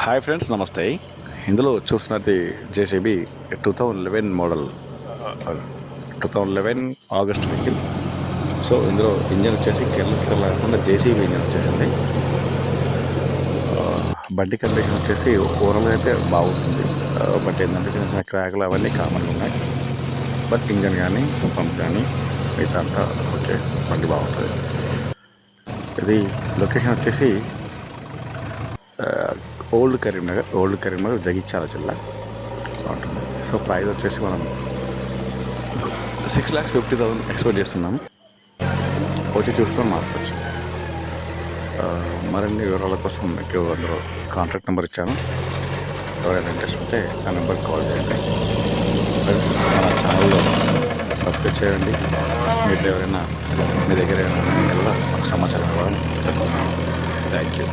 Hi friends, నమస్తే. ఇందులో చూస్తున్నది JCB 2011 model, 2011 August vehicle. So ఇందులో ఇంజన్ వచ్చేసి కేర్లెస్గా లేకుండా జేసీబీ ఇంజన్ వచ్చేసింది. బండి కండిషన్ వచ్చేసి ఓవరాల్గా అయితే బాగుంటుంది. బట్ ఏంటంటే చిన్న చిన్న క్రాకులు అవన్నీ కామన్గా ఉన్నాయి. బట్ ఇంజన్ కానీ పంప్ కానీ మిగతా అంతా ఓకే, బండి బాగుంటుంది. ఇది లొకేషన్ వచ్చేసి ఓల్డ్ కరీంనగర్ జగిత్యాల జిల్లా ఉంటుంది. సో ప్రైస్ వచ్చేసి మనం 6,50,000 ఎక్స్పెక్ట్ చేస్తున్నాము. వచ్చి చూసుకొని మాట్లాడచ్చు. మరిన్ని వివరాల కోసం మీకు అందులో కాంటాక్ట్ నెంబర్ ఇచ్చాను. ఎవరైనా ఇంట్రెస్ట్ ఉంటే ఆ నెంబర్కి కాల్ చేయండి. ఫ్రెండ్స్, మన ఛానల్లో సబ్స్క్రైబ్ చేయండి. మీ దగ్గర ఏమైనా మాకు సమాచారం ఇవ్వాలి. Thank you.